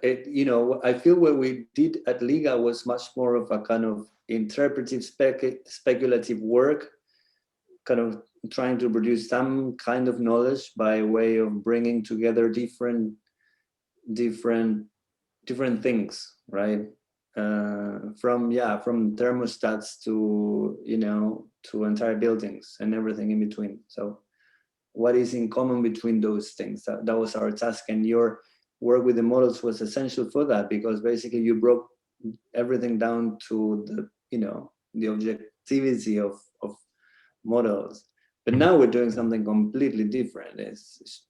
I feel what we did at LIGA was much more of a kind of interpretive speculative work, kind of trying to produce some kind of knowledge by way of bringing together different things, right? From thermostats to to entire buildings and everything in between. So what is in common between those things? That was our task, and your work with the models was essential for that, because basically you broke everything down to the objectivity of models. But now we're doing something completely different. It's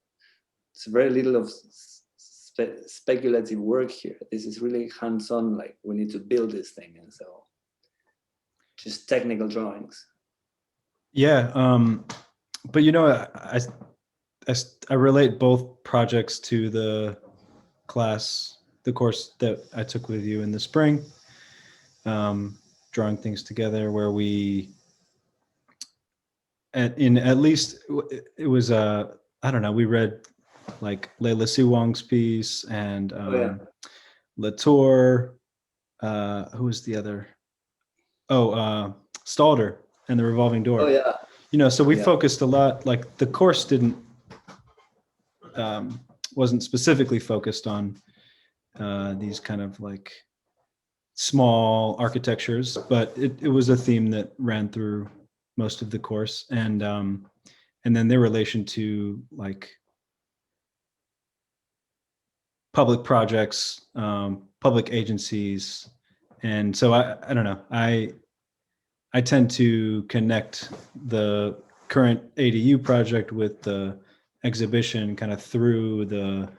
very little of speculative work here. This is really hands-on, like we need to build this thing, and so just technical drawings. Yeah, but I relate both projects to the course that I took with you in the spring, drawing things together, where we, at least it was I don't know, we read like Leila Siwang's piece and Latour, who was the other? Stalder and the Revolving Door. Oh yeah. So we focused a lot, like the course wasn't specifically focused on these kind of like small architectures, but it was a theme that ran through most of the course, and then their relation to like public projects, public agencies. And so I don't know, I tend to connect the current ADU project with the exhibition kind of through the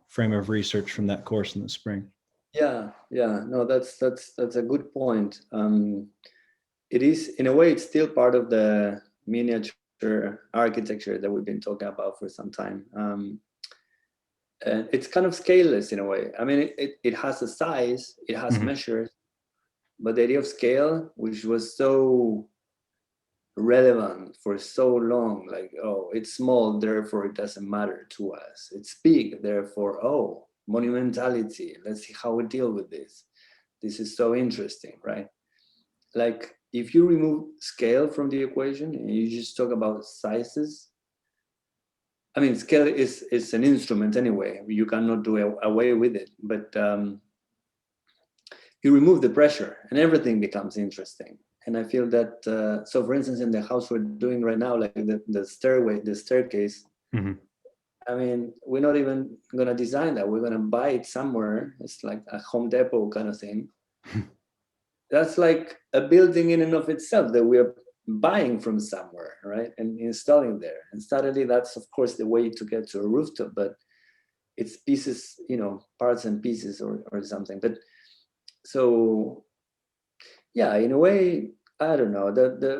frame of research from that course in the spring. Yeah, no, that's a good point. It is, in a way, it's still part of the miniature architecture that we've been talking about for some time. And it's kind of scaleless in a way. I mean, it has a size, it has measures, but the idea of scale, which was so relevant for so long, like, oh, it's small, therefore it doesn't matter to us. It's big, therefore, oh, monumentality, let's see how we deal with this. This is so interesting, right? Like, if you remove scale from the equation and you just talk about sizes, I mean, scale is an instrument anyway. You cannot do away with it, but you remove the pressure and everything becomes interesting. And I feel that, so for instance, in the house we're doing right now, like the staircase, I mean, we're not even gonna design that. We're gonna buy it somewhere. It's like a Home Depot kind of thing. That's like a building in and of itself that we're buying from somewhere, right? And installing there. And suddenly that's, of course, the way to get to a rooftop, but it's pieces, parts and pieces or something. But so, yeah, in a way, I don't know.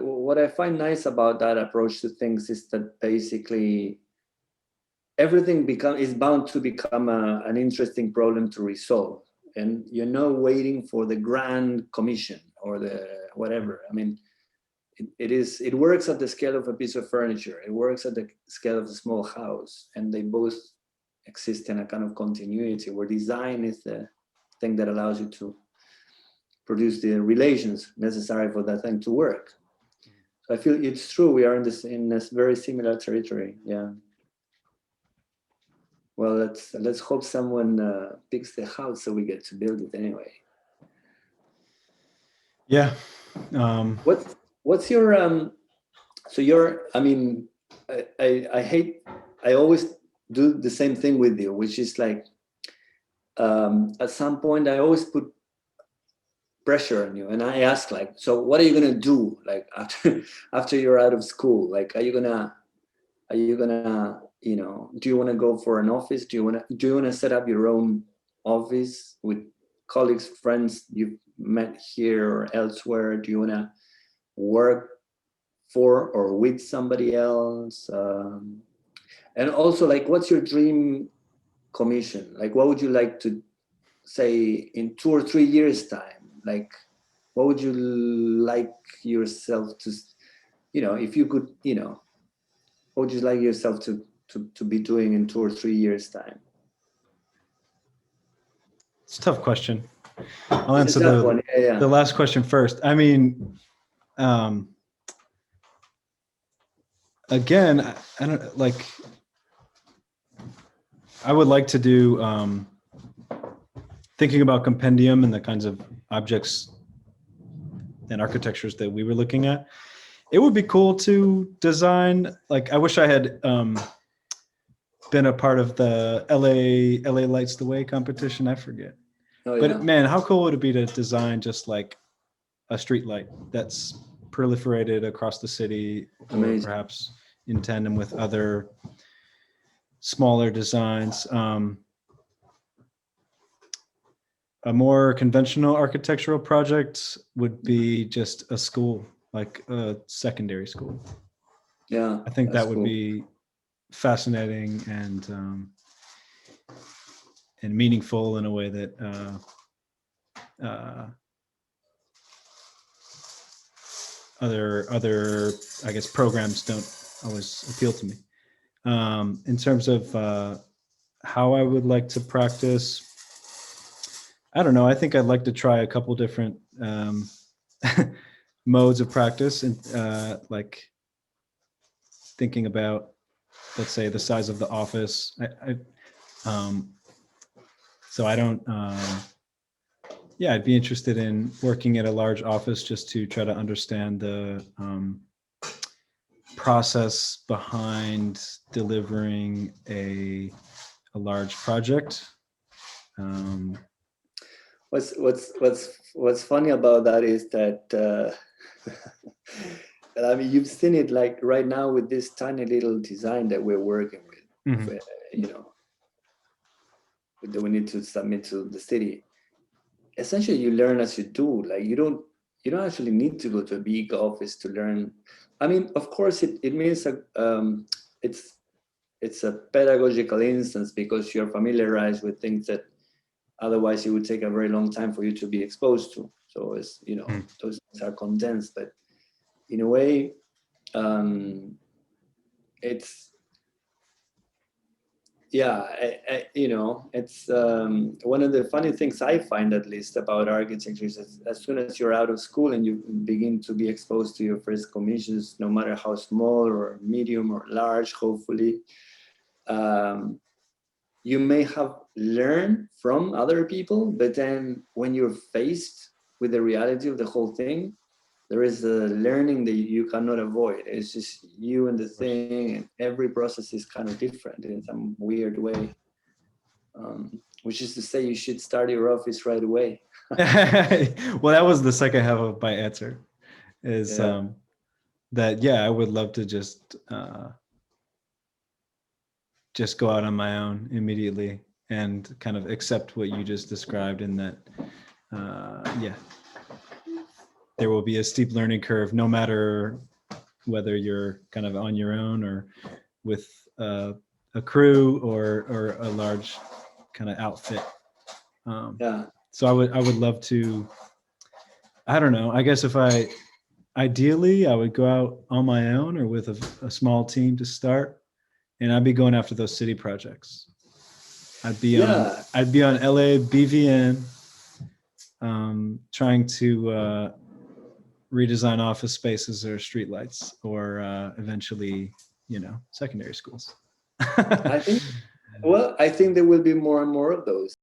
What I find nice about that approach to things is that basically everything is bound to become an interesting problem to resolve. And you're not waiting for the grand commission or the whatever. I mean, it works at the scale of a piece of furniture. It works at the scale of a small house, and they both exist in a kind of continuity where design is the thing that allows you to produce the relations necessary for that thing to work. So I feel it's true. We are in this very similar territory. Yeah. Well, let's hope someone picks the house so we get to build it anyway. Yeah. What's your so you're, I mean, I always do the same thing with you, which is like at some point I always put pressure on you, and I ask, like, so what are you gonna do, like, after you're out of school? Like, are you gonna do you want to go for an office? Do you want to set up your own office with colleagues, friends you've met here or elsewhere? Do you want to work for or with somebody else? And also, like, what's your dream commission? Like, what would you like to say in 2 or 3 years' time? Like, what would you like yourself to, if you could, what would you like yourself to be doing in 2 or 3 years' time? It's a tough question. I'll It's answer a tough one. Yeah. the last question first. I mean, again, I don't like. I would like to do thinking about Compendium and the kinds of objects and architectures that we were looking at. It would be cool to design. Like, I wish I had been a part of the LA Lights the Way competition. I forget. Oh, But yeah. man, how cool would it be to design just like a street light that's proliferated across the city, or Amazing. perhaps in tandem with other smaller designs. A more conventional architectural project would be just a school, like a secondary school. Yeah, I think that that's would cool. be fascinating and meaningful in a way that other I guess programs don't always appeal to me. In terms of how I would like to practice, I don't know. I think I'd like to try a couple different modes of practice, and like thinking about, let's say, the size of the office. So I don't. Yeah, I'd be interested in working at a large office just to try to understand the process behind delivering a large project. What's funny about that is that I mean, you've seen it like right now with this tiny little design that we're working with. Mhm. You know, that we need to submit to the city. Essentially, you learn as you do. Like you don't actually need to go to a big office to learn. I mean, of course, it means it's a pedagogical instance because you're familiarized with things that otherwise it would take a very long time for you to be exposed to. So it's, you know, those things are condensed, but in a way, it's, yeah, you know, it's one of the funny things I find, at least, about architecture is as soon as you're out of school and you begin to be exposed to your first commissions, no matter how small or medium or large, hopefully, you may have learned from other people, but then when you're faced with the reality of the whole thing, there is a learning that you cannot avoid. It's just you and the thing, and every process is kind of different in some weird way. Which is to say, you should start your office right away. Well, that was the second half of my answer, is that, yeah, I would love to just go out on my own immediately and kind of accept what you just described, in that, yeah, there will be a steep learning curve, no matter whether you're kind of on your own or with a crew or a large kind of outfit. So I would love to, I don't know, I guess ideally I would go out on my own or with a small team to start, and I'd be going after those city projects. I'd be on LA BVN, trying to redesign office spaces or streetlights, or eventually, you know, secondary schools. I think there will be more and more of those.